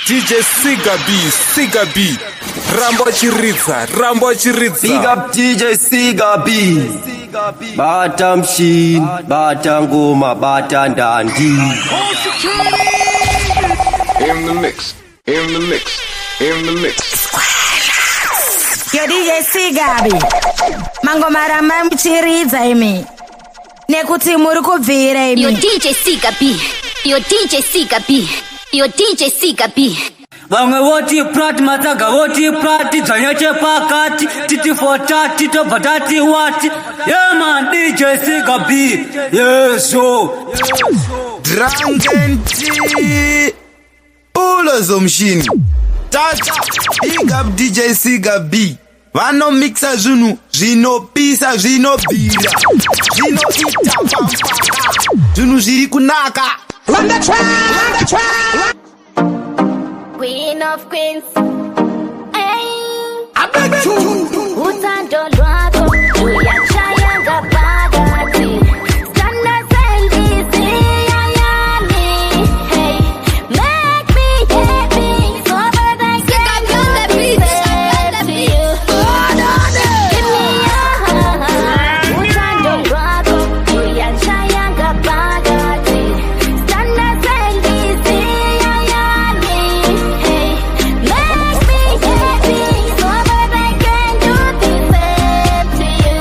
DJ Siga B. Rambo Chiritza. Big up DJ Siga B. Bata mshin, bata ngoma, bata ndandi. In the mix. Yo DJ Siga B. Mangoma ramba Chiritza imi. Nekuti muri kubvira imi. Yo DJ Siga B. Vamwe voti prati matsaga voti prati dzanyache pakati titi fotati tobva tati wati man DJ Siga B yeso Drangenti Ulo zomshini Tata Big up DJ Siga B Vano mixa zvinhu zvinopisa zvinobhira zvinoita pampaka zvinhu zviri kunaka. Run the track. Queen of Queens. Hey. I beg you. Utando lwako uyashaya ngapakati. Stand selfies yani. Hey, make me happy so that I can do the beat to you. Give me your heart. Utando lwako uyashaya ngapakati. Stand selfies yani. Hey, make me happy so that I can do the same to you.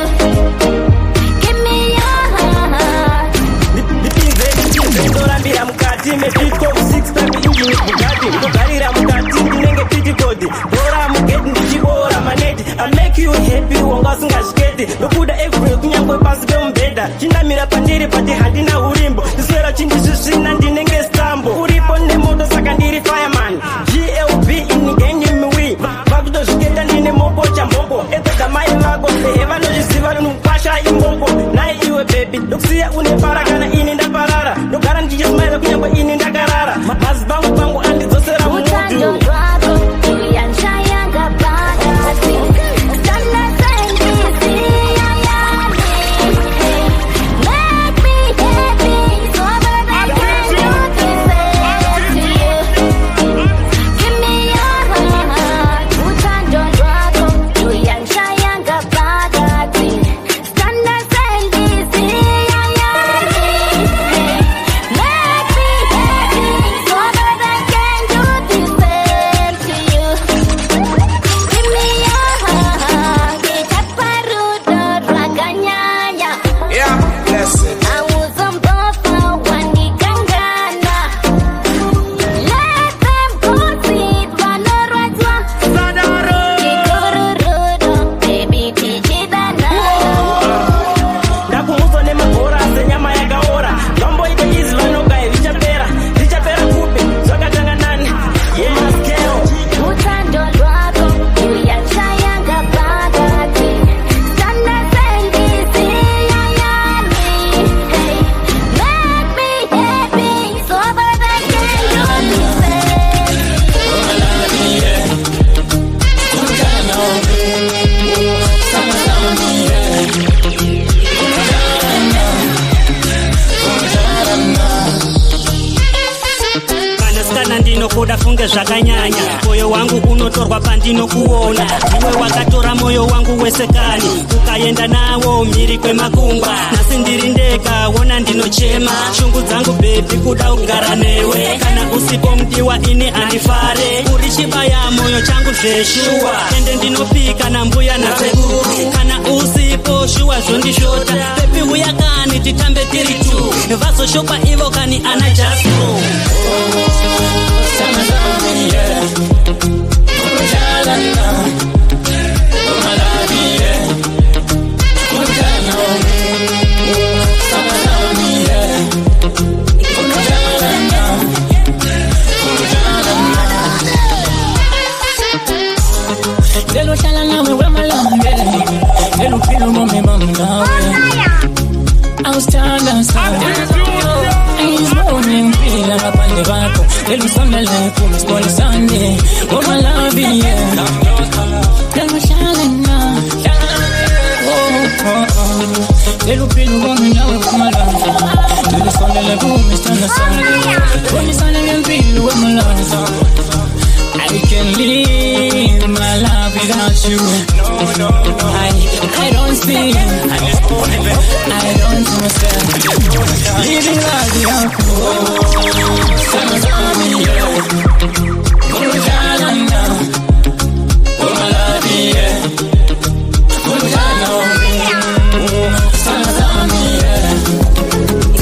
Give me your heart. ndorambira mukati mepitko 6 pack injini Bugatti ndogarira mukati ndinenge pitikodi bora mugeti ndichibora maneti I make you happy wanga usingazviketi nokuda every kunyangwe pasi pemubhedha chinamira pandiri pati handina urimbo ndiswera chindizvisvina ndinenge stambo uripo nemoto saka ndiri fireman GLB inigengimiwi vakutozviketa ndine moko chamboko edzega mai vako lehe vanozviziva rinopasha imboko nai iwe bebi ndokusiya une para kana ini ndaparara ndogara ndichismaira kunyangwe ini ndakarara mabhazi pangu andidzosera Utando mumudu lwako uyashaya ngapakati. Stand selfies yani. Hey, make me happy so that I can do the same to you. Give me your heart. Utando lwako uyashaya ngapakati. Stand selfies yani. Hey, make me happy so that I can do the same to you. Give me your heart. Itaparudo raganyanya. Yeah, blessed. Awuzombofa wanikangana. Let them proceed vanorwadzwa. Chikururudo, baby tichidana. ndakumuzwa nemagora senyama yakaora zvamboita izi vanogai richapera kupi zvakatanga nani yemaskeo Utando lwako uyashaya ngapakati. Stand selfies yani. Hey, make me happy so that I can do the same. kana ndinokuda funge zvakanyanya moyo wangu unotorwa pandinokuona iwe wakatora moyo wangu wese kani ukaenda nawo mhiri kwemakungwa nhasi ndiri ndega wona ndinochema shungu dzangu bhebi kuda kugara newe kana usipo mudiwa ini handifare uri chibaya moyo changu zveshuwa ende ndinopika nambuya nasekuru kana usipo shuwa zvondishota bebi uya kani titambe tiri tu vazoshopa ivo kani ana jaso Lelo shala nawe wemalambe Lelo pilo mame mama I was tired and This morning pila ngapande bakho Lelo sondele kulo skole Sunday Oh my love yeah Lelo shala na Lelo pilo mame nawe wemalambe Lelo sondele kulo Sunday Oh my sondele pilo wemalambe you. I don't speak. I don't do myself. Living like the uncle. Someone's on me, yeah. Oh, my love, yeah. Oh, someone's on me, yeah.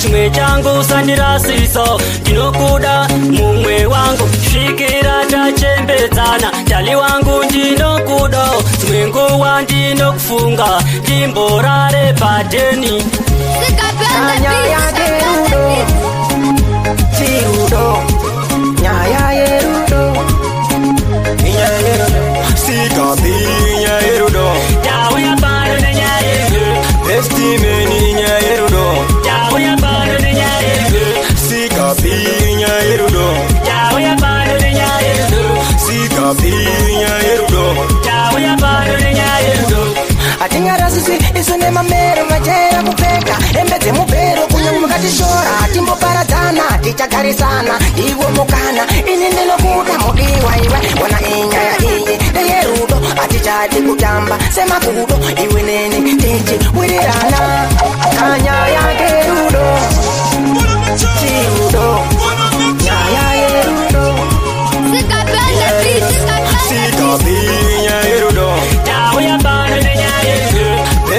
Chimwe changu sandirasiso ndinokuda mumwe wangu svikira tachembedzana tali wangu ndinokuda dzimwe nguwa ndinokufunga ndimborare padheni nyaya yerudo chirudo nyaya yerudo sikapi nyaya yerudo tauya pano nenyaya yedu estimeni nyaya yerudo tauya pano nenyaya yedu sikapi nyaya yerudo tauya pano nenyaya yedu sikapi nyaya yerudo tauya pano nenyaya yedu atingarasisi isune mamero majera kupeka embedze mupero kunyamukatishora timboparadzana tichagarisana iwo mukana ini ndinokuda mudiwa iwe wana inyaya iyi neyerudo atichadi kutamba semakudo iwe neni tichiwirirana kanyaya kerudo chirudo nyaya yerudo sikapi nyaya yerudo tauya pano nenyaya yedu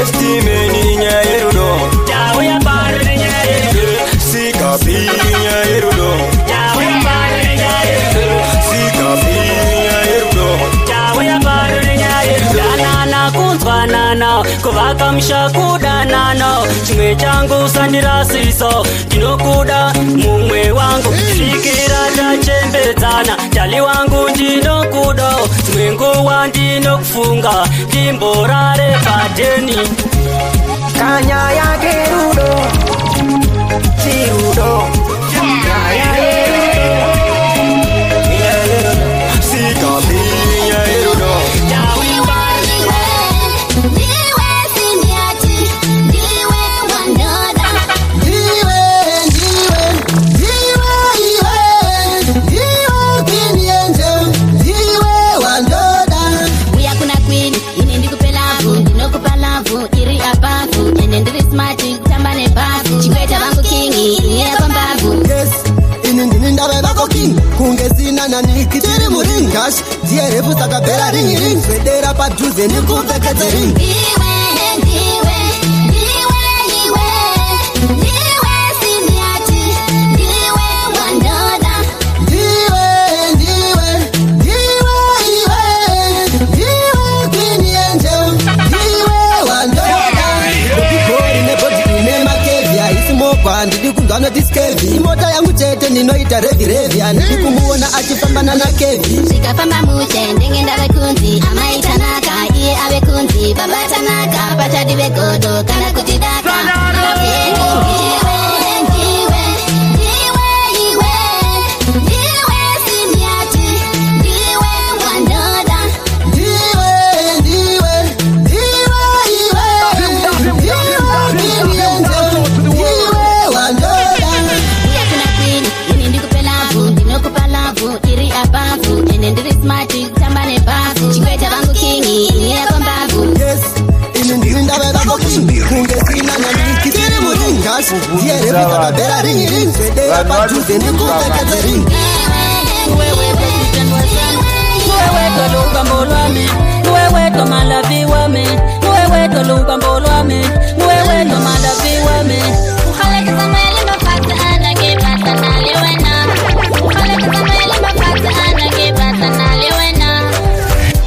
estimeni nyaya yerudo tauya pano nenyaya yedu sikapi nyaya yerudo tauya pano nenyaya yedu sikapi nyaya yerudo tauya pano nenyaya yedu danana kunzwanana kuvaka mushakudanana chimwe changu sandirasiso ndinokuda mumwe wangu svikira tachembedzana tali wangu ndinokuda dzimwe nguwa ndinokufunga ndimborare padeni Kanyaya kerudo Chirudo Kanyaya Sigabi Erudo Kungesina na nikitiri muringash Diye refu saka pera ringi ring Federa pa juze ni kupekete ring Diwe siniati Diwe wandoda Diwe kini angel Diwe wandoda Bori nebodi ine makevia Isimo kwa ndidi kundano diskevi Imota yangu chete ninoita revi Andidi kumuona achifambana na kevi Shikafamba muche ndengenda bekunzi Amaita naka iye abe kunzi Babata naka pachadi bekodo Kana kutidaka Kungesina na nikitiri muringash Diye refu saka pera ringi ring Federa pa juze ni kupekete ring Wewe toluka mbolwami Wewe to malavi wami Wewe toluka mbolwami Wewe to malavi wami Ukhaleke zamele mafata anake bata naliwena Ukhaleke zamele mafata anake bata naliwena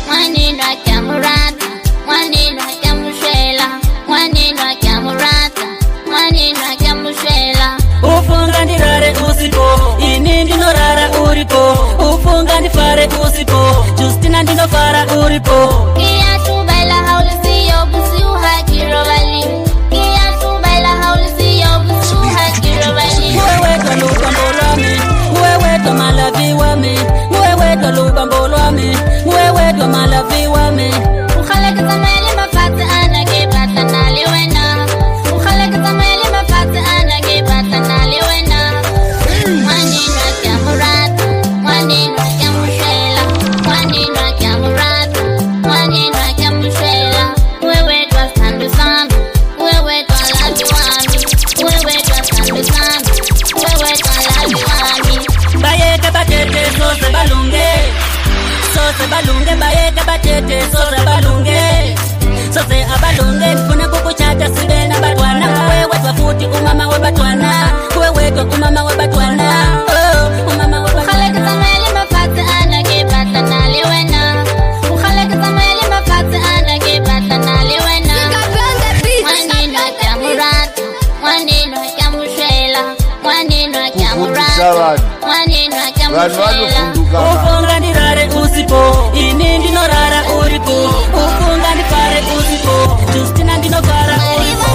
Mwanino akamurata Mwanino akamushela Mwanino akamurata Mwanino akamushela Ufunga ndirare usipo Ini ndinorara uripo Ufunga ndifare usipo Justina ndinofara uripo Kia tubaila haulisiyo busi uhakiro bali Kia tubaila haulisiyo busi uhakiro bali Wewe toluka mbolwami Wewe to malavi wami Wewe toluka mbolwami Wewe to malavi wami Ukhaleke zamele mafata anake bata naliwena Ukhaleke zamele mafata anake bata naliwena Mwanino akamurata Mwanino akamushela Mwanino akamurata Mwanino akamushela Wewe twa sandu sandu Wewe twa lavi wami Wewe twa sandu sandu Wewe twa lavi wami Bayeke batete sose balunge Sose balunge bayeke batete sose balunge Sose abalunge nifuna kukuchata sibe na batwana Wewe twa futi umama we batwana Wewe twa umama we batwana Oh, umama we batwana Ukhaleke zamele mafata anake bata naliwena Ukhaleke zamele mafata anake bata naliwena Mwanino akamurata Mwanino akamushela Mwanino akamurata Mwanino akamushela Ufunga ndirare usipo Ini ndinorara uripo Ufunga ndifare usipo Justina ndinofara uripo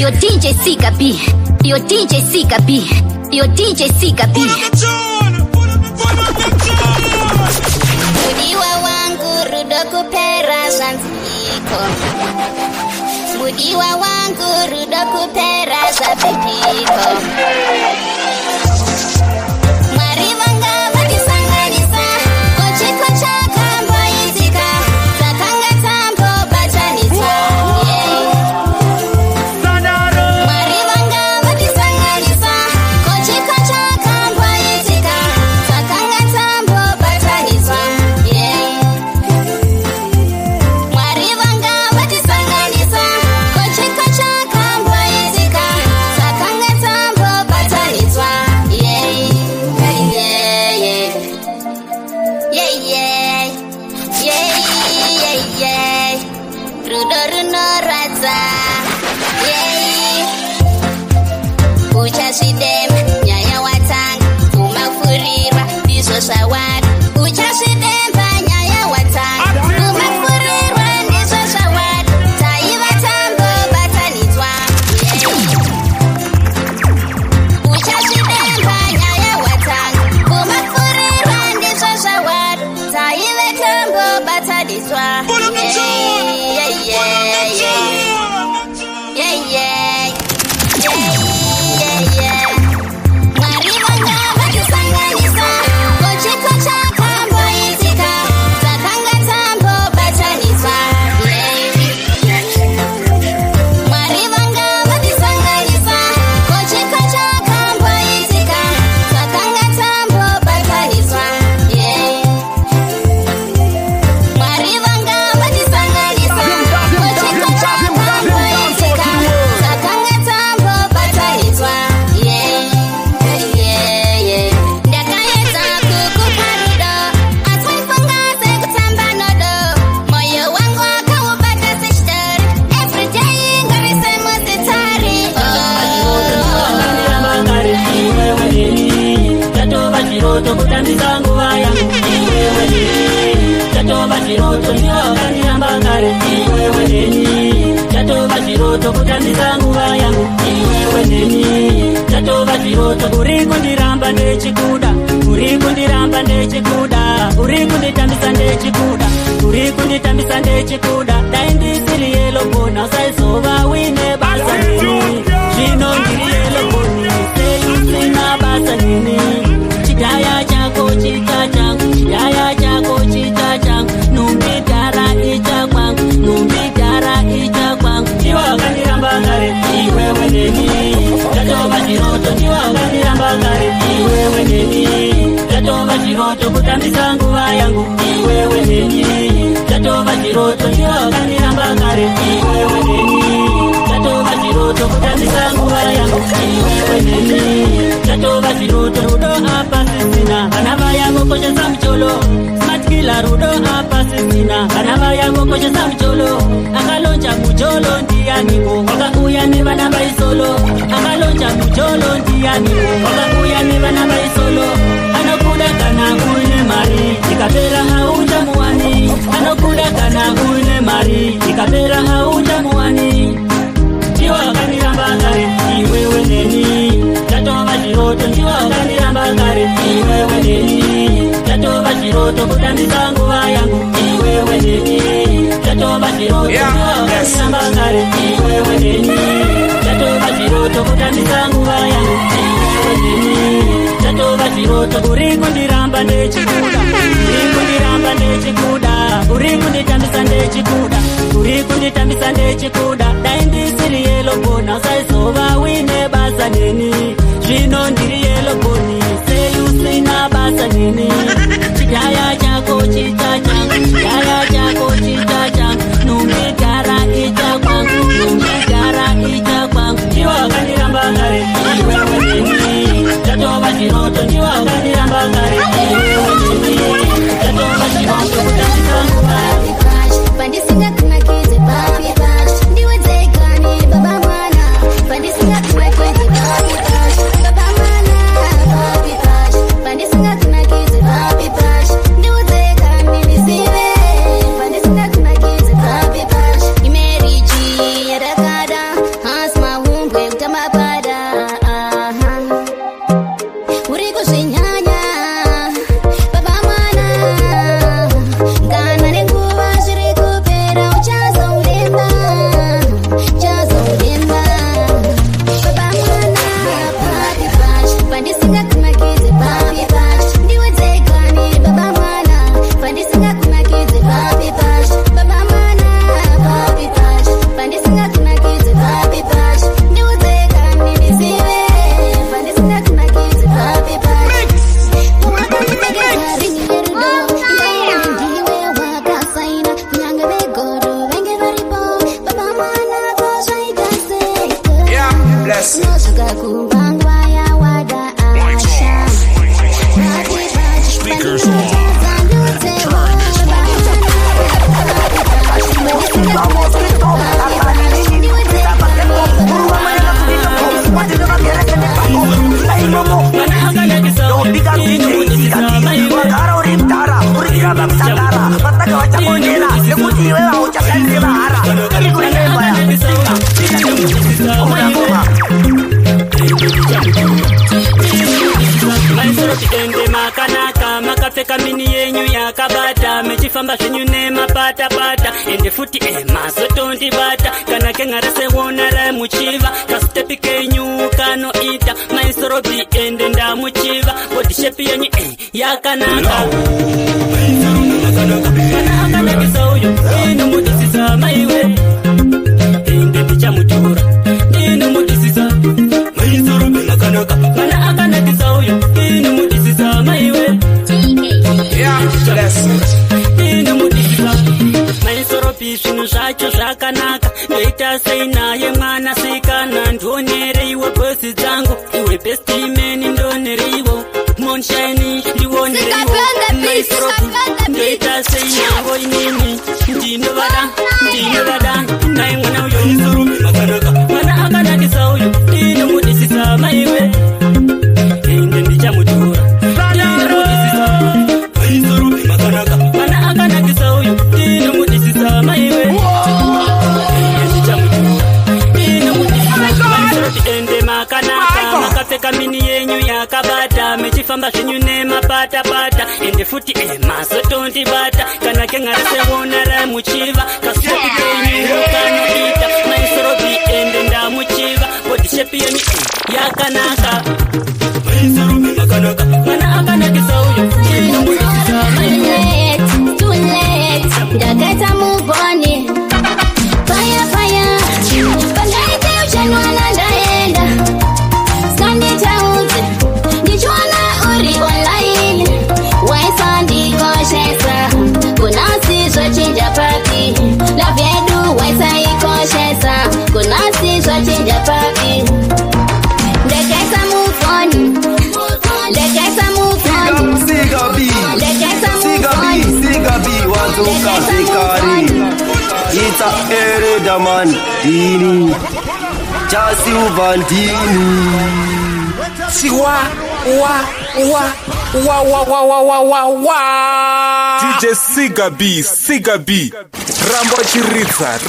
Your DJ Sika B. Your DJ Sika B. Your DJ Sika B. Mudiwa wangu rudo kupera zanziko. Mudiwa wangu rudo kupera zanziko. Marivanga vatisanganisa. Kochiko chaka mboizika. Sakanga tambo bachanisa. Marivanga vatisanganisa. Kochiko chaka mboizika. Sakanga tambo bachanisa. Marivanga vatisanganisa. Kochiko chaka mboizika. Sakanga tambo bachanisa. Rudo raza. Uchashidem nyaya watang umafurirwa ndizo sawari. Uchashidem nyaya watang umafurirwa ndizo sawari. Taiva tambo batanitwa. Uchashidem nyaya watang umafurirwa ndizo sawari. Taiva tambo batanitwa. Marivanga vatisanganisa. Kochiko chaka mboizika. Sakanga tambo bachanisa. Marivanga vatisanganisa. Kochiko chaka mboizika. Sakanga tambo bachanisa. Marivanga vatisanganisa. Kochiko chaka mboizika. Sakanga tambo bachanisa. Ndakaedza kukupa rudo. Aswaifungaze kutamba nodo. Moyo wangu akaubata seshtori. Every day ngarise muzitari. Tatova chiroto kutambisa nguva yangu. Tatova chiroto ndiwakaniramba kare. Tatova chiroto kutambisa nguva yangu. Tatova chiroto urikundiramba ndechikuda. Urikundiramba ndechikuda. Urikunditambisa ndechikuda. Urikunditambisa ndechikuda. Dai ndisiri yelo bona saizova wine basa nini. Zvino ndiri yelo boni. Seisina basa nini. Chidaya chako chita changu. Chidaya chako chita changu. Numbidara icha kwangu. Numbidara icha kwangu. Ndiwakandiramba kare. Iwewe neni. Tatova chiroto ndiwakandiramba kare. Iwewe neni. Tatova chiroto kutambisa nguva yangu. Iwewe neni. Tatova chiroto ndiwakandiramba kare. Iwewe neni. Tatova chiroto kutambisa nguva yangu. Iwewe neni. Tatova chiroto rudo apa sisina. Kanava yangu koshesa mcholo. Smart killer rudo apa sisina. Kanava yangu koshesa mcholo. Akalonja mcholo ndiyaniko. Wakakuya ni vana baisolo. Akalonja mcholo ndiyaniko. Wakakuya ni vana baisolo. Anokuda kana uine mari. Ikapera hauja muwani. Anokuda kana uine mari. Ikapera hauja muwani. Ndiwakandiramba kare. Iwewe neni. Tatova chiroto ndiwakandiramba kare. Iwewe neni. Tatova chiroto kutambisa nguva yangu. Iwewe neni. Tatova chiroto ndiwakandiramba kare. Iwewe neni. Tatova chiroto kutambisa nguva yangu. Iwewe neni. Tatova chiroto urikundiramba ndechikuda. Urikundiramba ndechikuda. Urikunditambisa ndechikuda. Urikunditambisa ndechikuda. Dai ndisiri yelo bona saizova wine basa nini. Zvino ndiri yelo boni. Seusina basa nini. Chidaya chako chita changu. Chidaya chako chita changu. Numbidara icha kwangu. Numbidara icha kwangu. Ndiwakandiramba kare. Iwewe nini. Tatova chiroto ndiwakandiramba kare. Iwewe nini. Tatova chiroto kutambisa nguva yangu. Bandisinga kuna kize babi bash. Ndiwe zekani baba mwana. Bandisinga iwe utamabada uri kuzvinyanya baba mwana ngana nenguva zviri kupera uchazouremba baba mwana papi pacho pandisingakumakidze papi pacho ndiwe dzegani baba mwana pandisingakumakidze papi pacho baba mwana papi pacho pandisingakumakidze papi pacho ndiwe dzegani ndizive pandisingakumakidze papi pacho ndiwe wakasaina kunyange vegodo venge varipo baba mwana kozvaita sei Blessing. nosvika kuvangwa yawada asha Speakers on. Ende makanaka makapfeka mini yenyu yakabata mechifamba zvenyu nemapatapata ende futi mazotondibata kana kengara sewona ramuchiva kasitepi kenyu kanoita maisorobi ende ndamuchiva bodishepi yenyu yakanaka kana akanakisa uyo inomudisisa maiwe ende ndichamutura ndinomudisisa maisorobi nakanaka kana akanakisa uyo inomudisisa maiwe inomudisisa maisoropi zvinhu zvacho zvakanaka ndoita sei naye mwana sikana ndionereiwo bhosi dzangu iwe bestimeni ndonereiwo monshini ndionereiwo maisoropi ndoita sei navo inini ndinovada naye mwana uyo mwana akanakisa uyo inomudisisa maiwe ende ndichamutura mwana akanakisa uyo inomudisisa maiwe ende makanaka makapfeka mini yenyu yakabata mechifamba zvenyu nemapatapata ende futi mazotondibata kana kengara sewona ramuchiva kasupi kenyu kanoita maisorobi ende ndamuchiva bodishepi yenyu yakanaka mwana akanakisa uyo inomudisisa maiwe ndakaita muvoni fire pandaite uchanwana ndaenda skanditaudze ndichiona uri online waisandikoshesa kunasizvachinja papi lavyedu waisaikoshesa kunasizvachinja papi ndakaita muvoni Ita eredaman dini Chasi uvandini Siwa DJ Siga B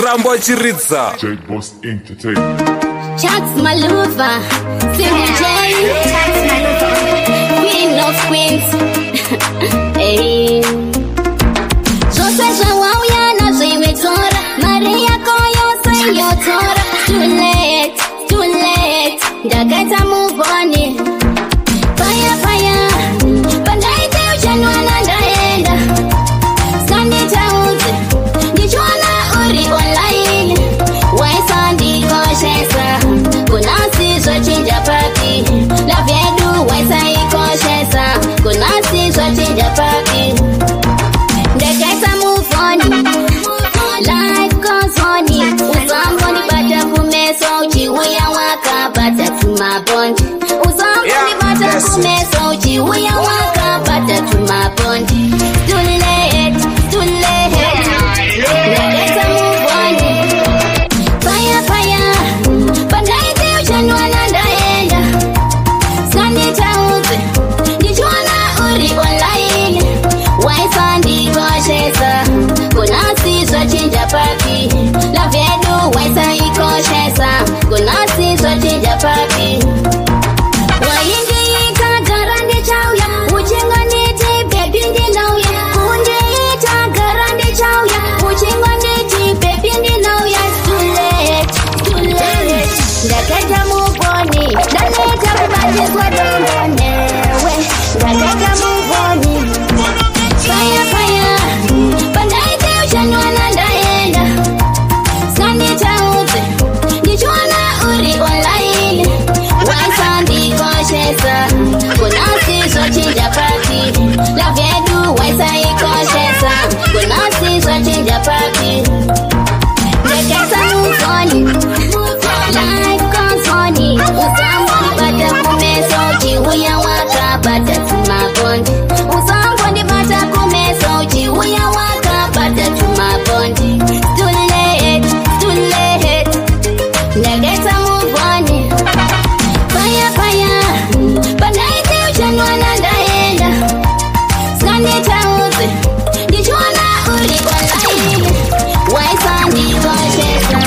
Rambo Chiritza J Boss Entertainment. Chats Maluva Single J Queen of Queens Hey Zvose zvawauya nazvimetora mari yako yose yotora Too late ndakaita muvoni fire pandaite uchanwana ndaenda skanditaudze ndichiona uri online waisandikoshesa kunasizvachinja papi lavyedu waisaikoshesa kunasizvachinja papi ndakaita muvoni life goes on uzambonibata kumeso uchiuya wakabata tumabondi uzambonibata kumeso uchiuya wakabata tumabondi too late ndakaita muvoni fire pandaite uchanwana ndaenda skanditaudze ndichiona uri online waisandikoshesa kunasizvachinja papi lavyedu waisaikoshesa kunasizva chinja papi waindiita garande chauya uchinganiti baby ndinauya undiita garande chauya uchinganiti baby ndinauya too late ndakata mugoni ndaleta kubatizwa dombonewe ndakata mugoni fire pandaite uchanwana ndaenda sanditauze ndichona uri online waisandikoshesa kunasizo chinja papi love yedu waisaikoshesa kunasizo chinja papi ndekesa mugoni life comes funny usambonipata kumeso uchiuya wakapata tumabondi usambonipata kumeso uchiuya wakapata tumabondi too late ndekesa mugoni fire pandaite uchanwana ndaenda sanditauze ndichona uri online waisandikoshesa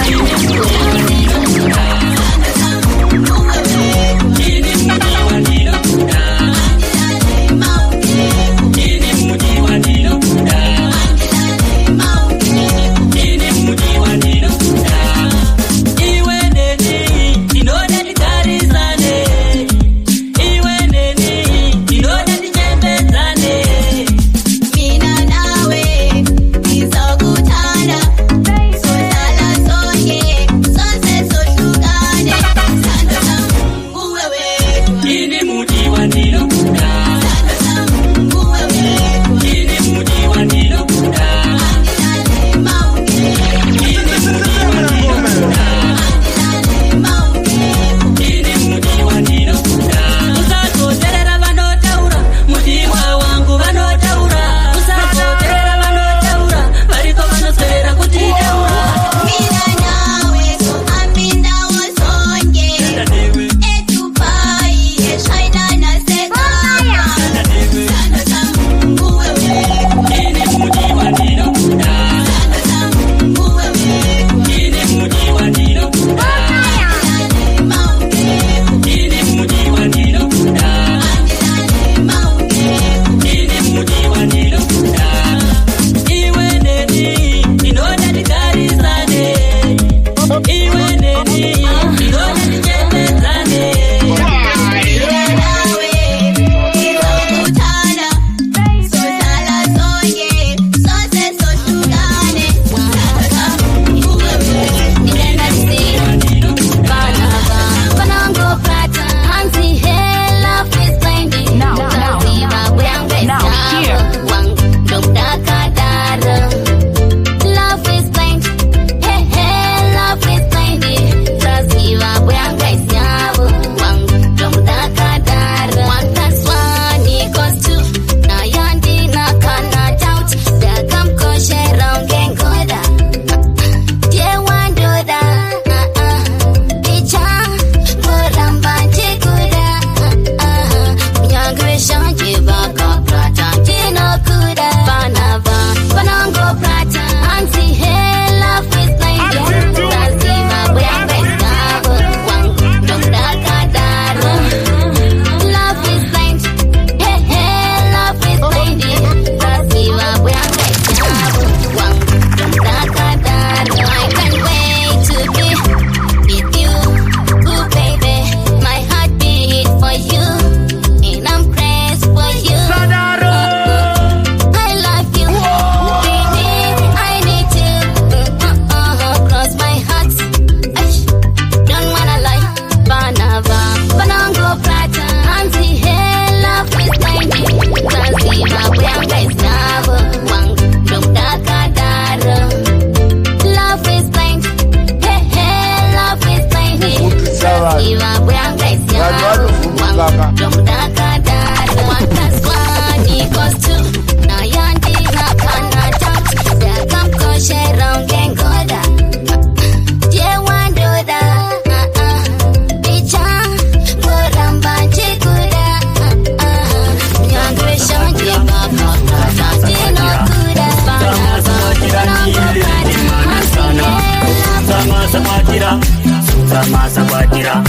Sama Sakwatira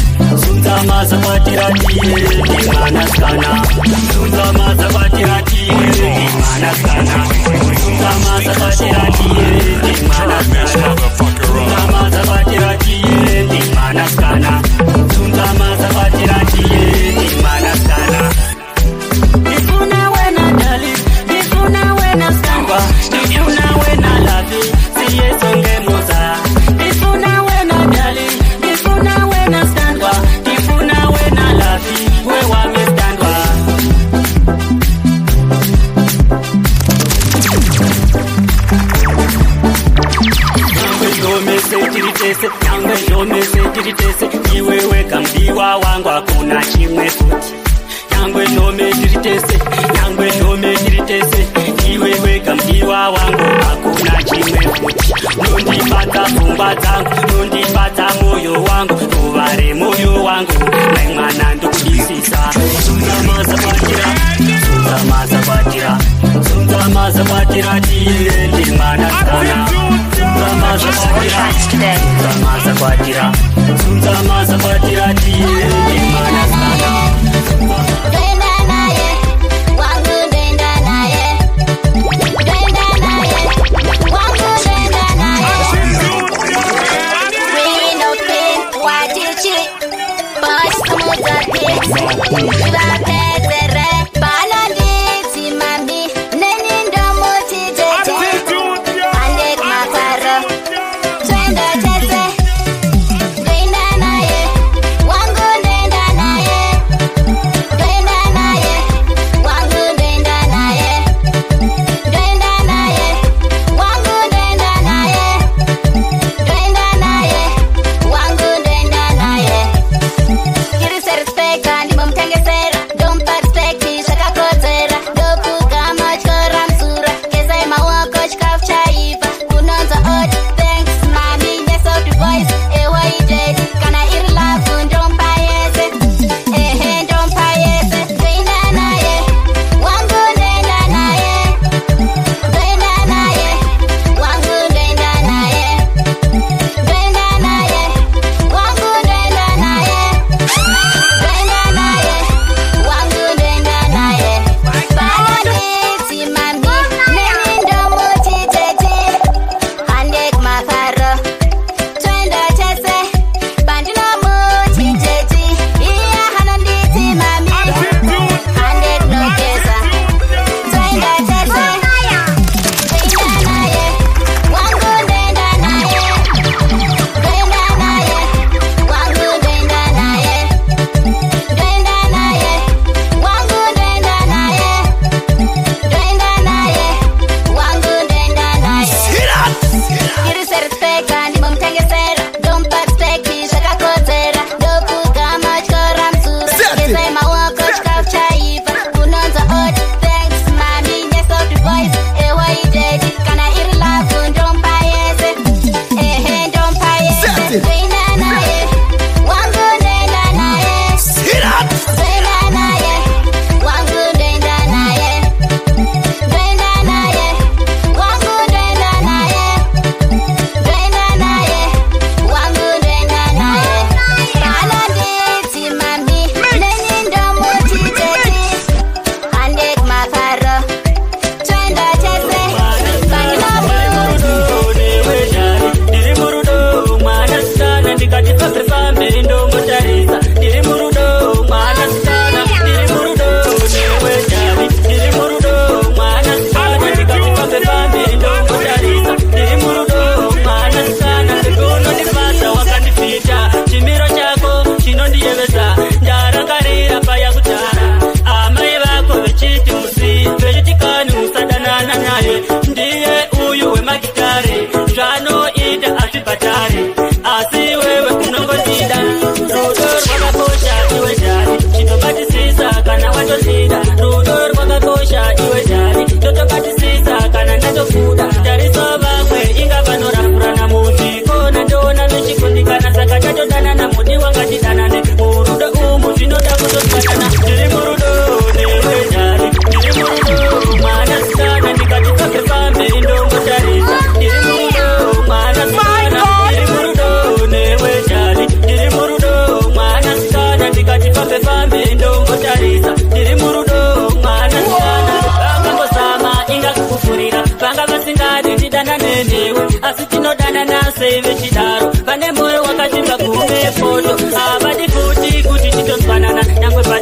Tunza mazapatirati Manaskana Tunza mazapatirati Manaskana Tunza mazapatirati Manaskana Tunza mazapatirati Manaskana Tunza mazapatirati Manaskana Nifuna wena dali Nifuna wena skamba Nifuna wena lavi Siye songe moza Nifuna wena dali Nifuna wena skamba Nifuna wena lavi Wewa mistandwa Nyangwe jome setiritese Iwewe kambiwa wangu hakuna chimwe futi Nyangwe jome tiritese Iwewe kambiwa wangu hakuna chimwe futi Nondipata pumba zangu Nondipata moyo wangu Tuvare moyo wangu Naimana ndukudisisa Sunza mazabatira Tiye ndimana sana Sunza mazabatira Tiye ndimana sana Dwenda naye, wangu dwenda naye. Dwenda naye, wangu dwenda naye. Rain or pain, what did you? Boys, come on, that hits. You are better, Baladi, Mami, Nenindo Moti, Andek Maparo. Dwenda tese. Dwenda naye, wangu dwenda naye. Dwenda naye, wangu dwenda naye. Dwenda naye, wangu dwenda naye. Dwenda naye, wangu dwenda naye. Kiri se respecta, ndimo mtengesera.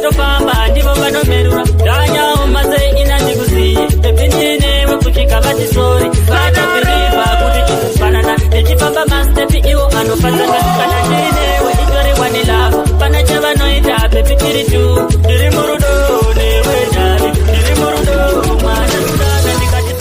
vanotofamba ndivo vanomerura ganya umaze inandikuziye epindinewe kusvika vatisori vatapiriva kuti chikufanana nechifamba mastepi iwo anofanana kana ndinewe itori wanilava pana chavanoita pepitiri tu ndiri murudo newe nhari ndiri murudo mwana sudana ndikati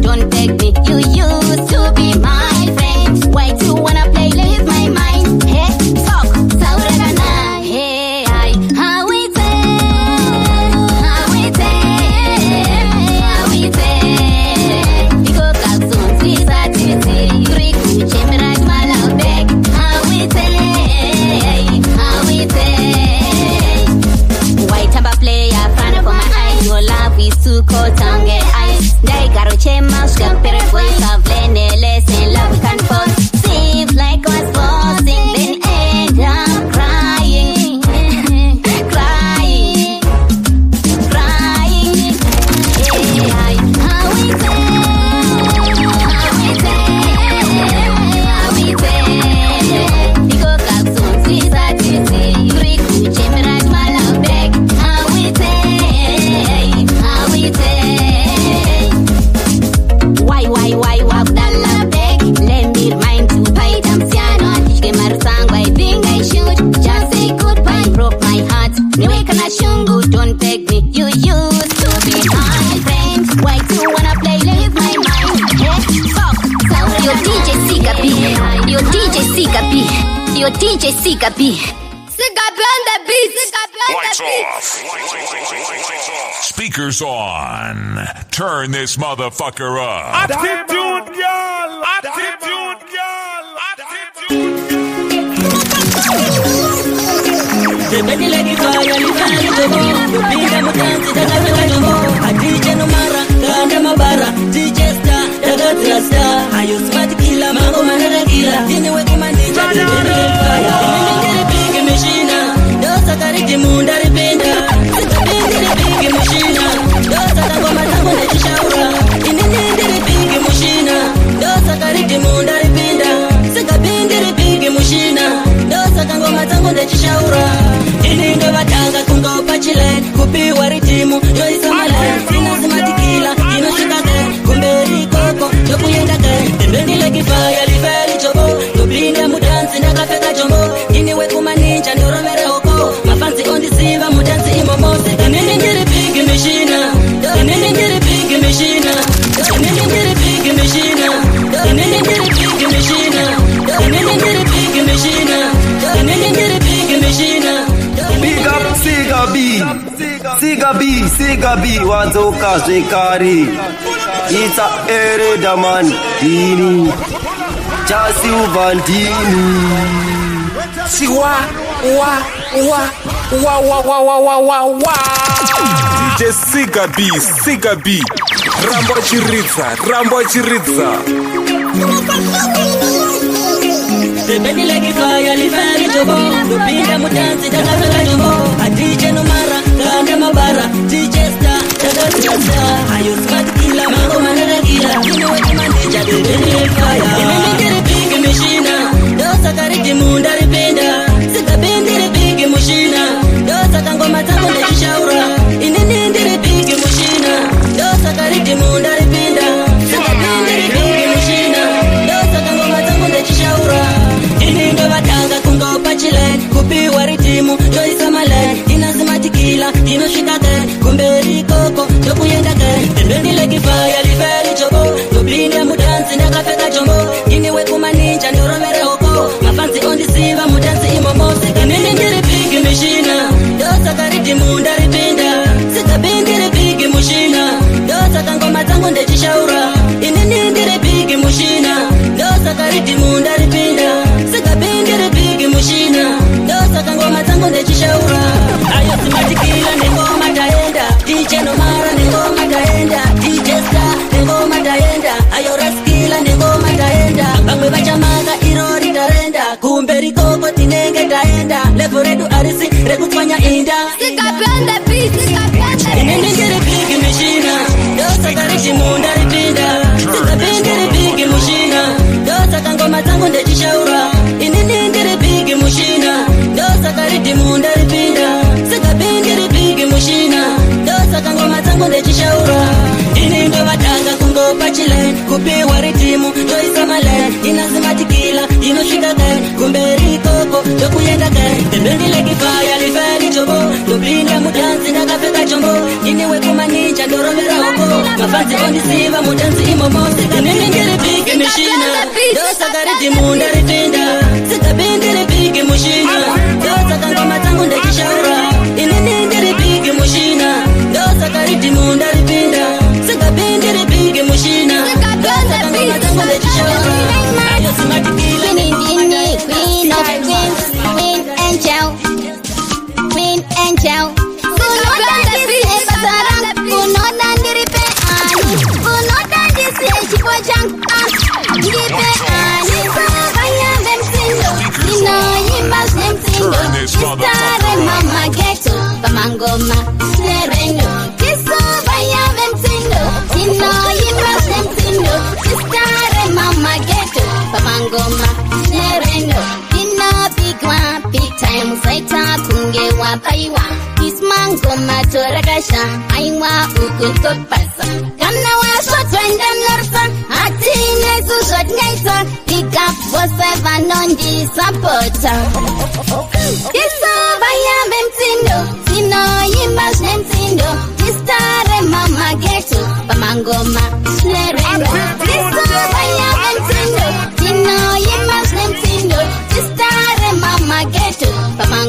Don't beg me, you used to be my friend. Why do you wanna play with my your DJ Sika B. Sika B on the beat. Lights off. Speakers on. Turn this motherfucker up. Attitude, girl. Attitude, girl. Attitude. The bedi lagi fire, lifani tobo. Lupinga mutanzi, daga vela jombo. A DJ Numara, kanda mabara. DJ Star, daga tila star. Ayo smart killer, mango manada killer. Dini weki manija, the bedi lagi fire. Dini big machine. Dosa kariki munda ripenda. Sita big machine. Dosa tango matango nechishaura. Dini big machine. Dosa kariki munda ripenda. Sita big machine. Dosa tango matango nechishaura. Ini ndo batanga kunga upachile. Kupiwa ritimu, yoisa malaya. Sina simatikila, ino shikake. Kumberi koko, joku yendake. Tembeni leki faya, lifeli chobo. Tupinde mudansi na kafeka jombo. Ini weku maninja, ndoro mere hoko. Mafansi on the silver, mudansi imomose. Inini ngiri big machine. Inini ngiri big machine. Inini ngiri big machine. Inini ngiri big machine. Inini ngiri big machine. Inini ngiri big machine. Big up Sika B. Sika B, Sika B, wazoka zekari. It's a ereda man, dini. Chasi uvandini. Siwa, wa. DJ Sika B. Rambo Chiritza. The bedi lagi fire, lifani jobo. Lupinga mutanzi, daga vela jombo. A DJ Numara, kanda mabara. DJ Star, daga tila star. Ayo smart killer, mango manada killer. Dini weki manija, the bedi lagi fire. Inini ngiri big machine. Dosa kariki munda ripenda. Sita bindi big machine. Dosa tango matango nechishaura. Inini ngiri big machine. Dosa kariki munda ripenda. Sita bindi big machine. Dosa tango matango nechishaura. Ini ndo batanga kunga upachile. Kupiwa ritimu, yoisa malaya. Ina simatikila, ino shikake. Kumberi koko, joku yendake. Tembeni leki faya, lifeli chobo. Tupinde mudansi na kafeka jombo. Ini weku maninja, ndoro mere hoko. Mafansi on the silver, mudansi imomose. Inini ngiri big machine. Dosa kariki munda ripenda. Sita bindi big machine. Dosa tango matango nechishaura. Inini ngiri big machine. Dosa kariki munda ripenda. Sita bindi big machine. Dosa tango matango nechishaura. Ayo simatikila nengoma taenda. DJ Numara nengoma taenda. DJ Star nengoma taenda. Ayo raskila nengoma taenda. Bangwe bachamaga irori tarenda. Kumberi koko tinenge taenda. Lepo redu arisi rekutwanya inda. Sika B on the beat. Inini ngiri big machine. Dosa kariki munda ripenda. Sita bindi big machine. Dosa tango matango nechishaura. Inini ngiri big machine. Dosa kariki munda ripenda. Sita bindi big machine. Dosa tango matango nechishaura. Ini ndo batanga kungo pachile. Kupiwa ritimu, yoisa malaya. Ina simatikila, ino shikake. Kumberi koko, joku yendake. Tembeni leki faya, lifeli chobo. Tupinde mudansi na kafeka jombo. Ini weku maninja, ndoro mera hoko. Mafansi on the silver, mudansi imomose. Inini ngiri big machine. Dosa kariki munda ripenda. Sita bindi big machine. Dosa tango matango nechishaura. Inini ngiri big machine. Dosa kariki munda ripenda. Sita bindi big machine. Dosa tango matango nechishaura. Ayo simatikila Queen of queens, Queen angel. Queen angel. Mama ghetto, Pamangoma, Sereno, Kiso, Bayam Tindo, Tino, Yimas and Tindo, Kistare, Mama ghetto, Pamangoma, Sereno, Tino, Big One, Big Time, Saita, Tunge, Wapaiwa, Kismangoma, Toragasha, Aiwa, Ukut Pasa, Kanawa, Shot, Random Lurson, Atine, Shot Nator, Big Up, was ever non supporter. Kiso, Bayam Tindo, Tino, Yimas and Tindo, Kistare, Mama ghetto, Pamangoma, Sereno, Kiso, Bayam Tindo, Tino, Yimas and Tindo, Kistare,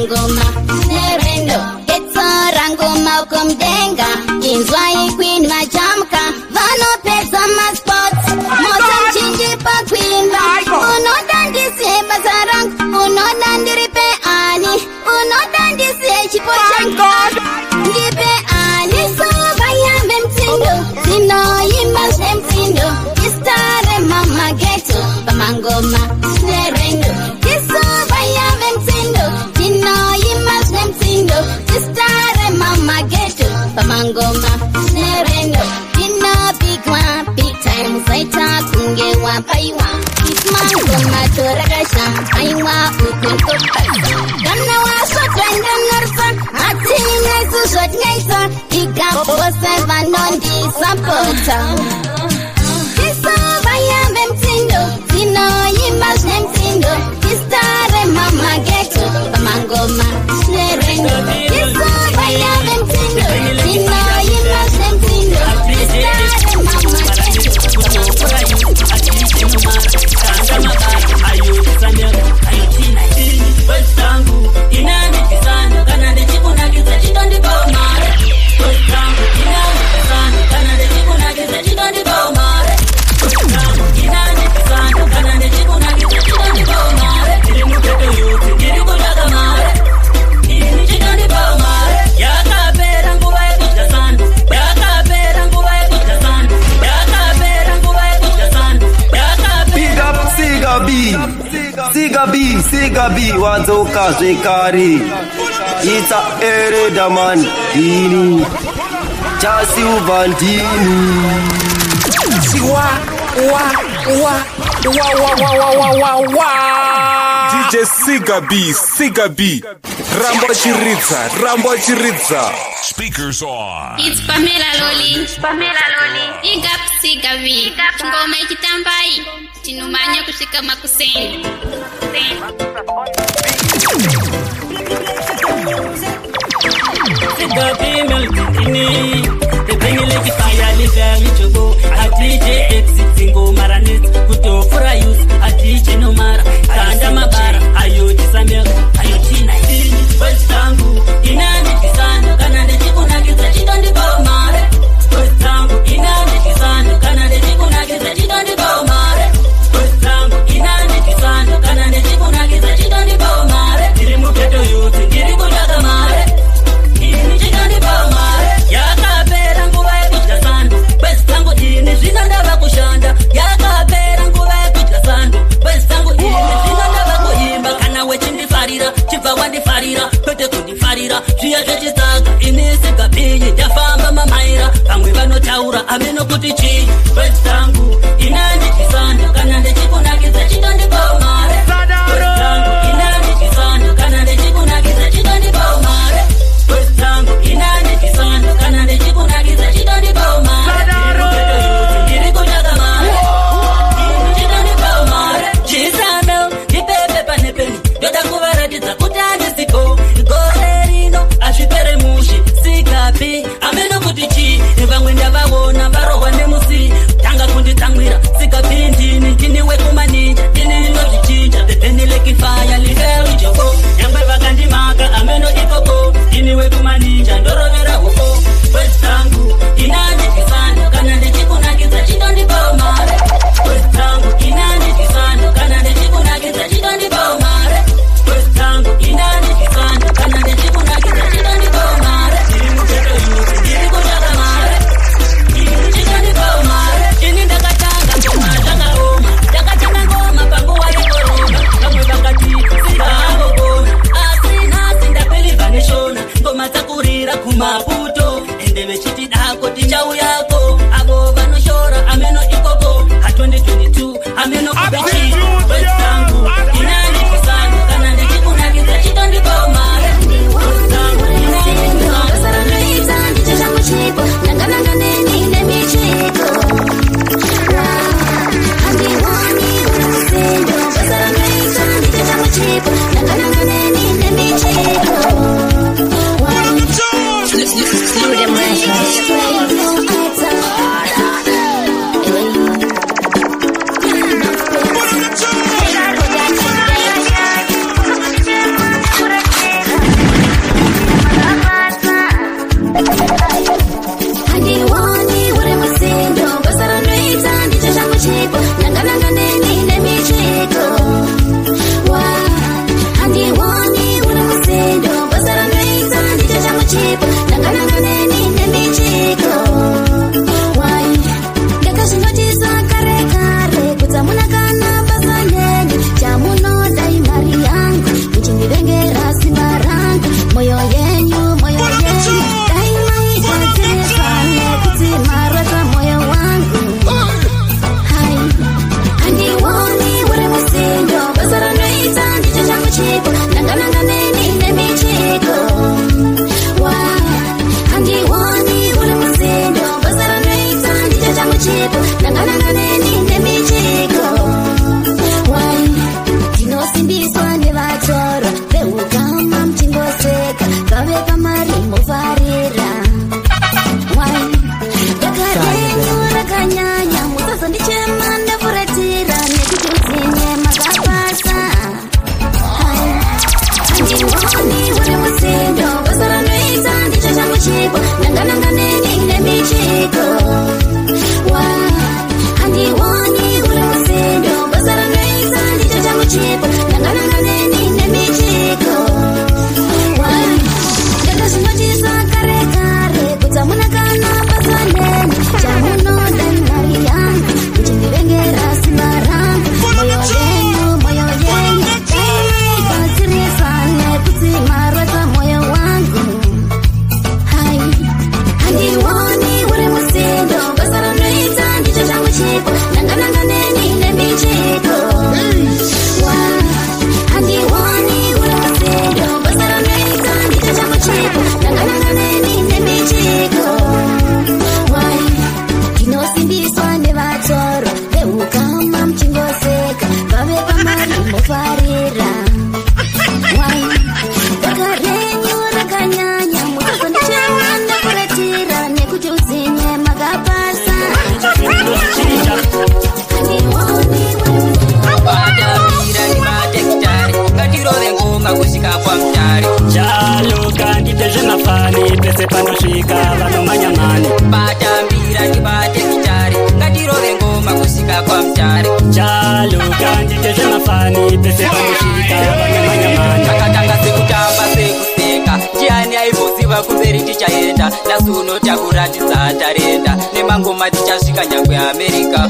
pamangoma nerendo etsorangoma kumdenga inzwai queen majamka vanopedza masports mozamchinji pakwimba unodandise basa rangu unodandiripe ani unodandise chipo changu ndipe ani sovayambe mtindo zinoyimba zvemtindo istare mama geto pamangoma nerendo isovayambe mtindo zinoyimba zvemtindo istare mama geto pamangoma nerendo inopigwa big time zaita kunge wapaiwa ismangoma torakasha aiwa ukutopasa kana wasotwendanarsa atinesu zvotngaita ikapose vanondisapota isovayambe mtindo zinoyimba zvemtindo istare mama geto pamangoma nerendo isovayambe mtindo zinoyimba zvemtindo istare mama Siga B wadzoka zvekare ita ere damani dini chasiuva ndini DJ Siga B Rambo Chiridza Speakers on. It's Pamela Loli. Big up Siga B. Ngoma ikitambai tinumanya kushika makuseni. Siga B meltini tebengele kifaya liveli chogo a DJ exit ngoma ranet kutofura use a DJ nomara kanda mabara ayo disamel ayo tina westangu inani kisano kana ndechikunakiza chitondi bomare westangu inani kisano kana ndechikunakiza chitondi bomare westangu inani kisano kana ndechikunakiza chitondi bomare tiri muketo yote ndiri kutaka mare ini chitondi bomare yakapera nguva yekudya sandu westangu ini zvinondava kushanda yakapera nguva yekudya sandu westangu ini zvinondava kuimba kana wechindifarira chibva wandifarira kwete kundifarira zviya zvechisaka ini Sigabiyi ndafamba mamaira vamwe vanotaura ameno kuti chii westangu inani chisando kana ndechikunakidza chitondibomare westangu inani chisando kana ndechikunakidza chitondibomare westangu inani chisando kana ndechikunakidza chitondibomare ndiri kutsvaka mare ini chitondibomare chisando ndipepe pane peni ndoda kuvaratidza kuti andisipo gore rino azvipere mushi Sigabi ameno kuti chii vamwe ndavaona varohwa nemusi tanga kunditsamwira Sigabi ndini wekumaninja ndini ndinozvichinja enilekifaya liveli joko nyangwe vakandimaka ameno ikoko ndini wekumaninja ndorovera hoko westangu inani chisando kana ndichikunakidza chitondibomare westangu inani chisando kana ndichikunakidza chitondibomare westangu inani chisando kana ndichikunakidza chitondibomare ndiri muketo yuti ndiri kutsvaka mare ini chitondibomare ini ndakatanga ngoma zvakaoma ndakatanga ngoma panguva yekorona vamwe vakati ngoma kusvika kwamutare. Chaluka ndite zvemafani pese panosvika vanomanya mani. Batambira ndibate gitare ngatirove ngoma kusvika kwamutare. Chaluka ndite zvemafani pese panosvika vanomanya mani. Takatanga sekutamba sekuseka ndiani aizoziva kumberi tichaenda nhasi unotakuratidza tarenda nemangoma tichasvika nyangwe Amerika.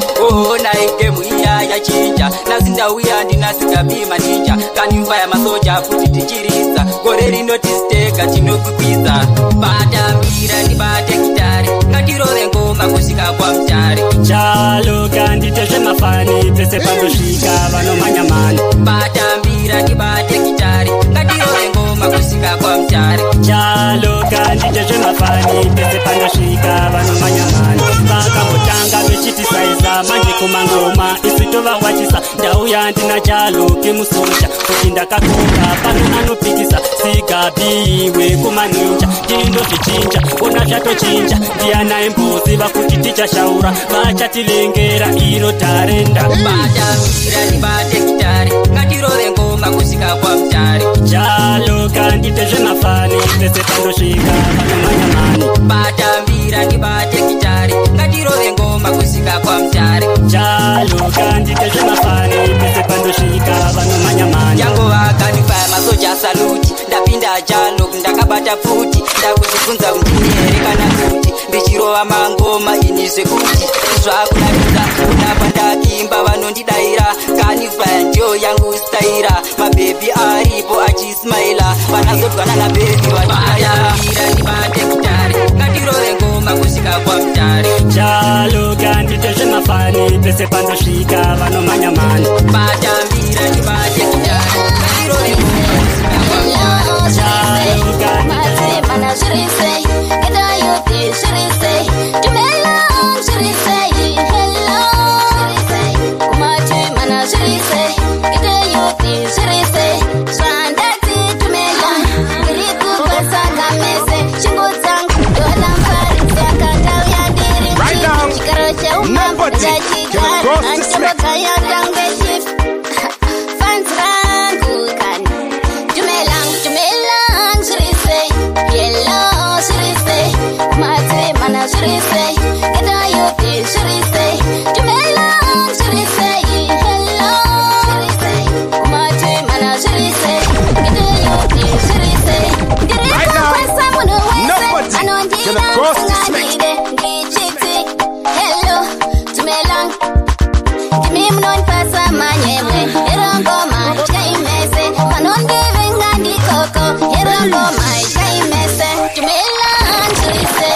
Nai gemu iya yachinja nhasi ndauya ndinasingabi ninja kanimba yamasoja futi tichiridza gore rinotisteka tinokwikwiza. Batambira ndibate gitare ngatirove ngoma kusvika kwamutare. Chaluka ndite zvemafani pese panosvika vanomanya mani. Batambira ndibate gitare ngatirove ngoma kusvika kwamutare. Chaluka ndite zvemafani pese panosvika vanomanya mani. Vakambotanga vechitisaiza manje kumangoma isi tovawachisa ndauya ndina Chaluka musoja kuti ndakakoka pano anopikisa sigabiwe kumaninja ndindozvichinja ona zvatochinja ndianai mboziva kuti tichashaura vachatilengera iro tarenda. Batambira ndibate gitare ngatirove ngoma kusvika kwamutare. Chaluka ndite zvemafani pese panosvika vanomanya mani. Batambira ndibate gitare ngatirove ngoma kusvika kwamutare. Chaluka ndite zvemafani pese panosvika vanomanya mani. Yango vakanifaya masoja saluti ndapinda Chaluka ndakabata futi ndakuzvibvunza kuti ndinihere kana kuti ndichirova mangoma ini zvekuti zvakunakisa kuna pandakimba vanondidaira kanifaya ndio yangu staira mabhebi aripo achismaila vanazodwana nabhebi vatayambira ndibate gitare ngatirove ngoma kusvika kwamutare. Chaluka ndite zvemafani pese panosvika vanomanya mani. Batambira ndibate gitare ngatirove ngoma kusvika kwamutare. Chaluka ndite mana shirise get a youth shirise to melon shirise hello shirise kumati mana shirise get a youth shirise sandati to melon riku pasa kamese chingozangu dola mbari sakata yandiri chikaro cha umma chachikara anchoka yandange shift fans rangu kani to melon shirise hello shirise kumati mana shirise get a youth shirise to melon shirise hello shirise kumati mana shirise get a youth shirise direko kwesa muno wese anondina ngandide ngichiti hello to melon kimi mnon pasa manyemwe erongoma chaimese manondive ngandikoko erongoma chaimese to melon shirise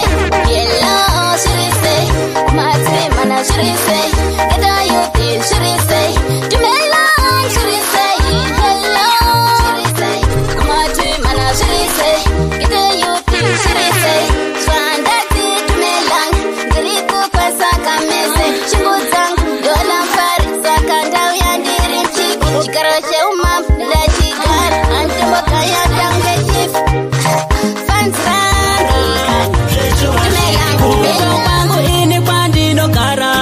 hello shirise kumati mana shirise get a youth shirise to melon shirise hello shirise kumati mana shirise get a youth shirise swandati to melon ngiriku pasa kamese chinguzangu dola mbari sakandau yandiri mchiki chikaro cheuma ndachigara antomboka yandange chief fans rangu kwangu ini kwandinogara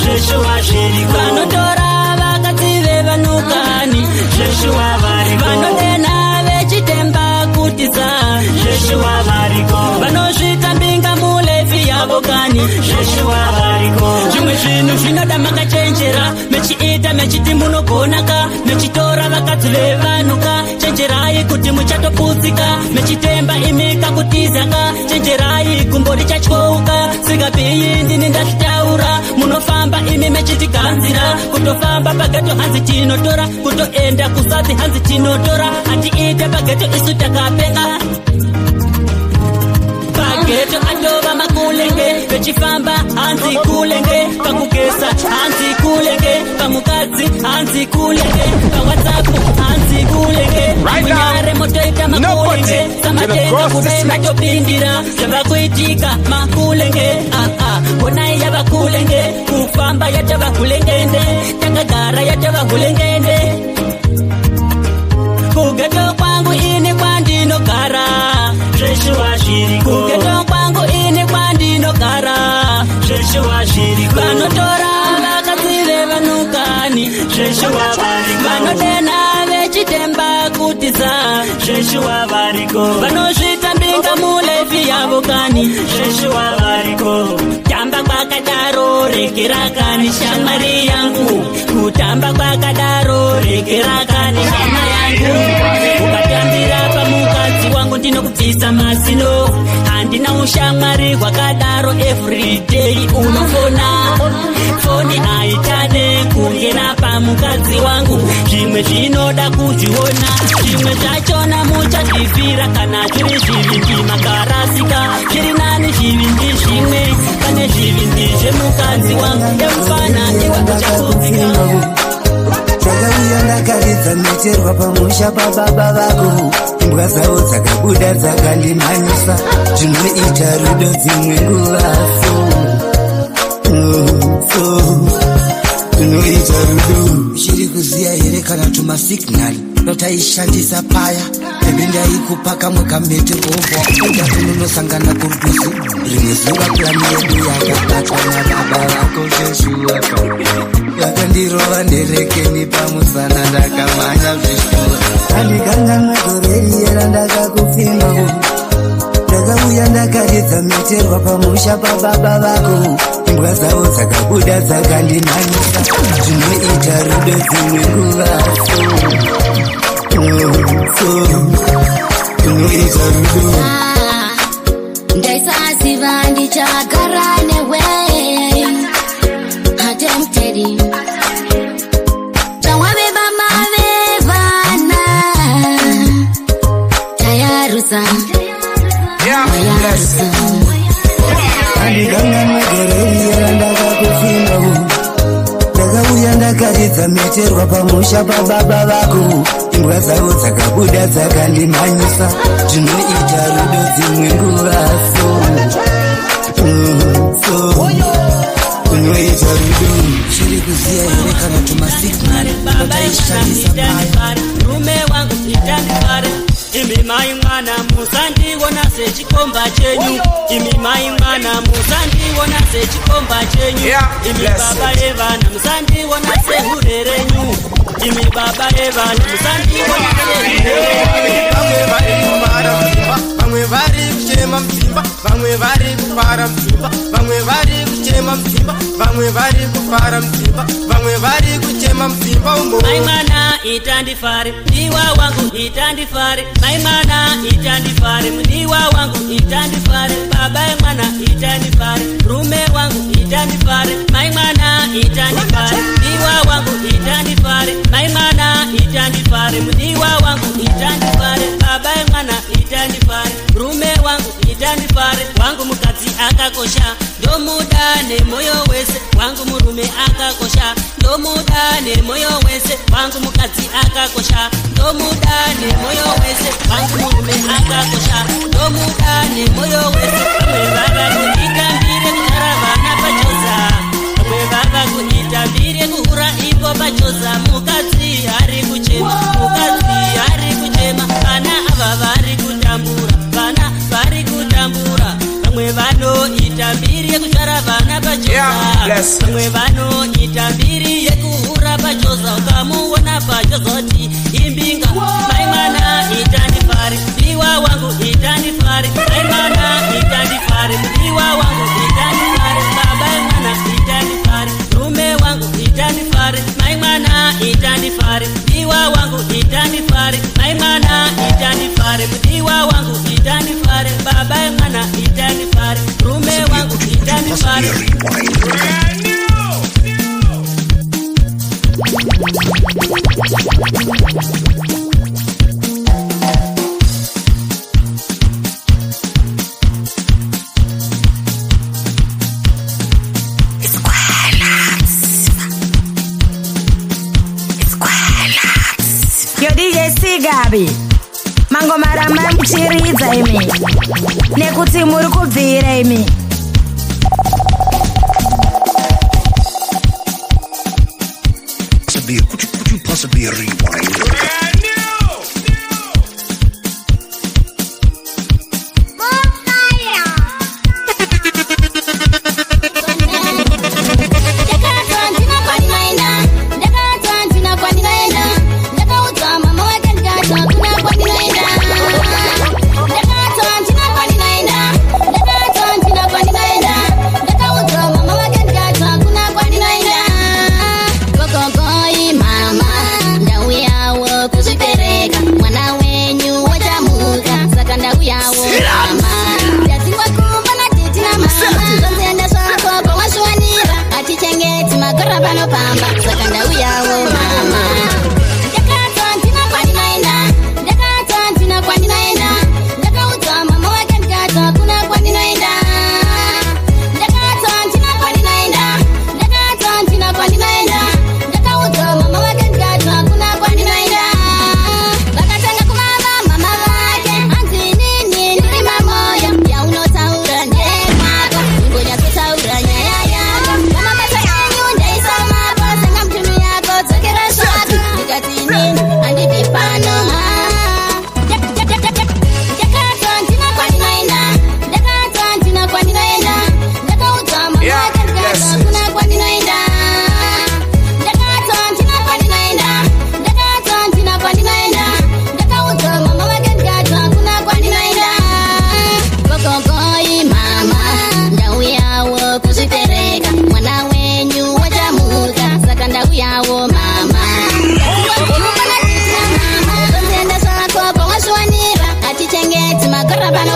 zveshuwa zviri vanotora vakatsive vanukani zveshuwa vari vanodena vechitemba kutisa zveshuwa variko vanosvika mbinga mulevi yavo kani zveshuwa variko zvimwe zvinhu zvinoda makachenjera mechiita mechiti munogonaka mechitora vakatsive vanuka chenjerai kuti muchatoputsika mechitemba imika kutizaka chenjerai kumbori chatyouka sigabiyi ndini ndazvitaura munofamba imi mechitiganzira kutofamba pageto hanzi tinotora kutoenda kusadzi hanzi tinotora hatiite pageto isu takapenga pageto atova makulenge vechifamba hanzi kulenge pakugesa hanzi kulenge pamukadzi hanzi kulenge pawhatsapp hanzi kulenge munyare motoita makulenge samatenda kudai topindira zvavakuitika makulenge konai yava kulenge kufamba yatava kulengende takagara yatava kulengende kugeto kwangu ini kwandinogara zveshuwa zviri kugeto kwangu ini kwandinogara zveshuwa zviri vanotora vakatsive vanukani zveshuwa vari vanodena vechitemba kuti vanozvitambisa zveshuwa variko, vanozvita mbinga mulefi yavo kani zveshuwa variko. Tamba kwakadaro rekera kani shamwari yangu, kutamba kwakadaro rekera kani shama yangu. Ukatambira pamukadzi wangu ndinokubvisa mazino, handina ushamwari hwakadaro everyday unofona. Foni haitane kungena pamukadzi wangu, zvimwe zvinoda kuzviona, zvimwe zvachona muchazvifira kana zviri zvivindi makarasika. Zviri nani zvivindi zvimwe pane zvivindi zvemukadzi wangu, emufana iwe uchakudzika. Zvakauya ndakaridza meterwa pamusha pababa vako, imbwa dzavo dzakabuda dzakandimhanyisa, zvinoita rudo dzimwe nguva zvinoita rudo. Uchiri kuziya here kana tumasignal totaishandisa paya, bebi ndaikupa kamwe kamete kovwa uda tunonosangana kuruduzi. Rimwe zuva plani yedu yakabatwa nababa vako zveshuwa, yakandirova nderekeni pamusana ndakamhanya zveshuwa. Andikangana goreriyera ndakakupfima, ndakauya ndakaridza meterwa pamusha pababa vako, imbwa dzavo dzakabuda dzakandimhanyisa, zvinoita rudo dzimwe nguva zvinoita rudo. Ndaisaziva ndichagara newe, attempted tawabeba mavevana tayarusa tayarusa. Andikangana goreriyera ndakakupfima, ndakauya ndakaridza meterwa pamusha pababa vako, imbwa dzavo dzakabuda dzakandimhanyisa, zvinoita rudo dzimwe nguva zvinoita rudo. Uchiri kuziya here kana tumasignal totaishandisa paya. Rume wangu itandifare, imi mai mwana musandiona sechikomba chenyu, imi mai mwana musandiona sechikomba chenyu, imi baba evana musandiona sehurerenyu, imi baba evana musandiona sehurerenyu. Vamwe vari kuchema mdzimba, vamwe vari kufara mdzimba, vamwe vari kuchema mdzimba, vamwe vari kufara mdzimba, vamwe vari kuchema mdzimba umbo. Mai mwana itandifare, ndiwa wangu itandifare, mai mwana itandifare, ndiwa wangu itandifare, baba mwana itandifare, rume wangu itandifare, mai mwana itandifare, ndiwa wangu itandifare, mai mwana itandifare, ndiwa wangu itandifare, baba mwana itandifare, rume wangu itandifare, wangu mukadzi akakosha, ndomuda nemoyo wese, wangu murume akakosha, ndomuda nemoyo wese, wangu mukadzi akakosha, ndomuda nemoyo wese, wangu murume akakosha, ndomuda nemoyo wese. Vamwe vava kunitambire kutara vana pachoza, vamwe vava kunitambire kuhura ipo pachoza, mukadzi hari kuchema, mukadzi hari kuchema, vana ava vari kutambura, vana vari kutambura. Vamwe vanoita mbiri yekuchara vana pachoza, vamwe vanoita mbiri yekuhura pachoza, ukamuona pachozoti imbinga. Mai mwana itandifare, ndiwa wangu itandifare, mai mwana itandifare, ndiwa wangu itandifare, baba mwana itandifare, rume wangu itandifare, mai mwana itandifare, ndiwa wangu itandifare, mai mwana itandifare, ndiwa wangu itandifare, baba mwana itandifare, rume wangu itandifare. Yo DJ Sigabi, mangomara mamuchiridza imi, nekuti muri kubvira imi. Could you possibly rewind? Ndakaudzwa mama wake ndikati hakuna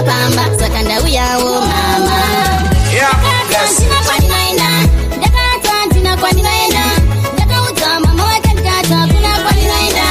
ndinopamba saka ndauyawo mama. Ndakatwa ndina kwandinoenda ndakaudza mama wake ndikatwa kuna kwandinoenda.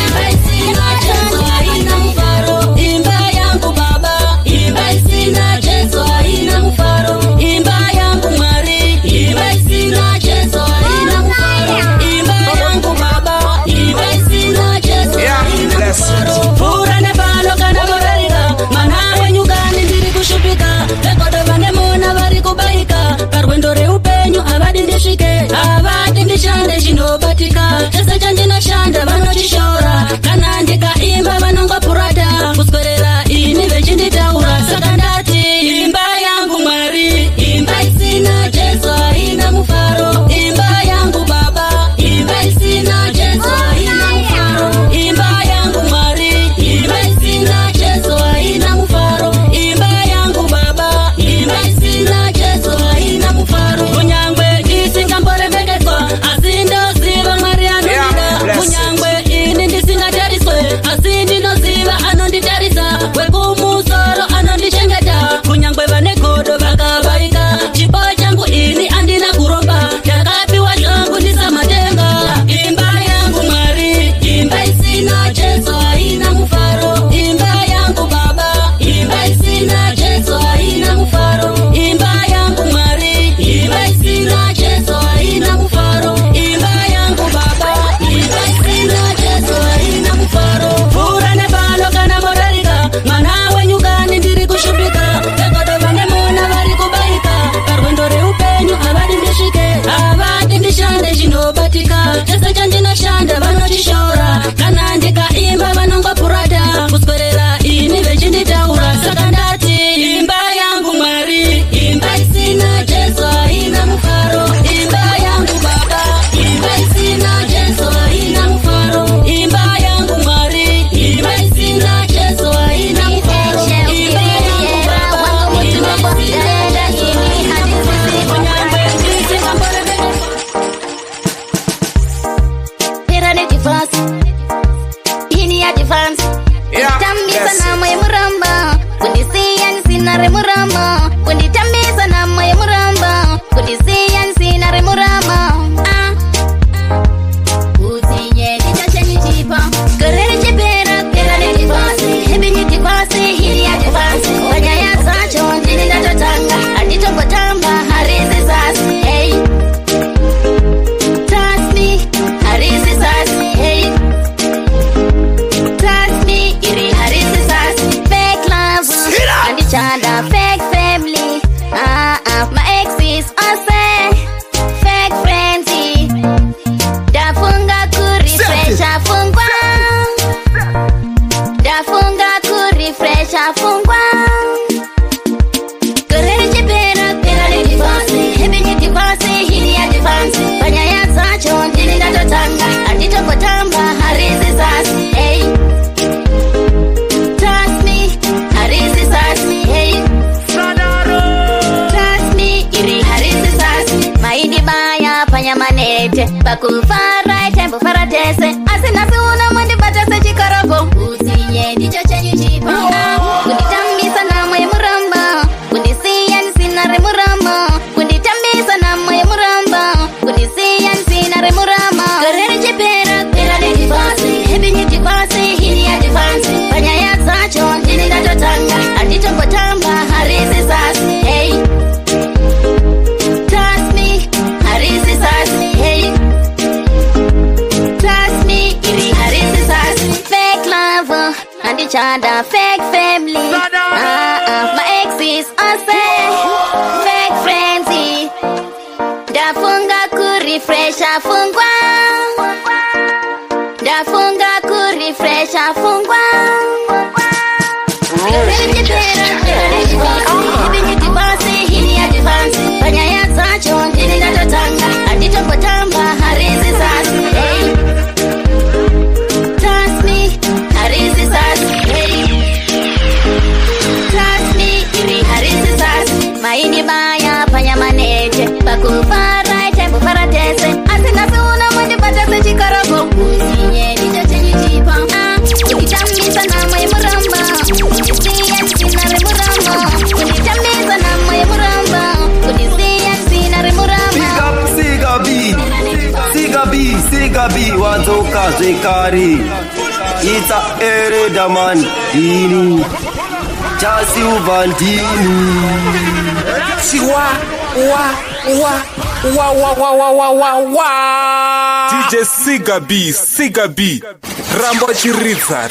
Imba isina Jesu haina mufaro, imba yangu baba. Imba isina Jesu haina mufaro, imba yangu Mwari. Imba isina Jesu haina mufaro, imba yangu baba. Imba isina Jesu haina mufaro. Fura nebalo kana vorarika, mana wenyu gani ndiri kushupika. Rekodo vanemona vari kubaika, parwendo reupenyu havadi ndisvike, havadi ndishande chinobatika. Chese chandinoshanda vanochishora, kana ndikaimba vanongopurata. Kuswedera ini vechinditaura, saka ndati imba yangu Mwari. Imba isina Jesu haina mufaro, imba yangu baba. Imba isina Jesu haina mufaro, imba yangu Mwari. Imba isina Jesu haina mufaro, imba yangu baba. Imba isina Jesu haina mufaro. Kunyangwe isingamboremekedzwa, asi ndoziva Mwari anondida. Kunyangwe ini ndisingatariswe, asi ndinoziva anonditarisa. Wekumusoro anondichengeta, kunyangwe vane godo vakabaika. Chipo changu ini andina kuromba, ndakapiwa zvangu ndisamatenga. Imba yangu Mwari, imba isina Jesu haina mufaro, imba yangu baba. Imba isina Jesu haina mufaro, imba yangu Mwari. Imba isina Jesu haina mufaro, imba yangu baba. Imba isina Jesu haina mufaro. Fura nebalo kana morarika, mana wenyu gani ndiri kushupika. Rekodo vanemona vari kubaika, parwendo reupenyu havadi ndisvike, havadi ndishande chinobatika. Chese chandinoshanda vanochishora, kana ndikaimba vanongopurata. Kuswedera ini vechinditaura, saka ndati imba yangu Mwari. Imba isina Jesu haina mufaro, imba yangu baba. Imba isina Jesu haina mufaro, imba yangu Mwari. Imba isina Jesu haina mufaro, imba yangu baba. Imba isina Jesu haina mufaro. Pera ne divas, ini ya divas. Tambisa na moyo muramba, kundisia nsina re muramba. Kunditambisa na moyo muramba, kundisia nsina re muramba. Utinye nitache nijipa, korere chepera, pera ne divas. Hebi ni divas, ini ya divas. Wanya ya sacho, ndini natotanga, aditopo tamba, harisi sasi, hey. Trust me, harisi sasi, hey. Trust me, iri harisi sasi. Fake love, and each other, fake family. My exes are say fake friendly. Dafunga kurefresh afungwa, dafunga kurefresh afungwa. Korere chepera, pera ne divasi. Hebi ni divasi, hini ya divasi. Wanya ya sacho, ndini natotanga, aditopo tamba, harisi sasi, hey. Trust me, harisi sasi, hey. Trust me, iri harisi sasi. Maini baya, panya manete. Bakufara, tembo faratese. Asina suuna mundi batase chikorobo. Utinye, ndicho chenyu chipa. Kunditambisa na moyo muramba, kundisia nsina re muramba. Kunditambisa na moyo muramba, kundisia nsina re muramba. Korere chepera, pera ne divasi. Hebi ni divasi, hini ya divasi. Panya ya sacho, ndini natotanga, aditopo tamba, harisi sasi, hey. Trust me, harisi sasi, hey. Trust me, iri harisi sasi. Fake love, and each other, fake family. My exes are say fake friendly. Dafunga kurefresh afungwa, dafunga kurefresh afungwa. Korere chepera, pera ne divasi. Hebi ni divasi, hini ya divasi. Panya ya sacho, ndini natotanga, aditopo tamba, harisi sasi, hey. Trust me, harisi sasi, hey. Trust me, iri harisi sasi. Maini baya, panya manete. Bakufara, tembo faratese. Asina suuna zvekare itsa eredamani ini chasilva ndini DJ Siga B, Rambo Chiridza.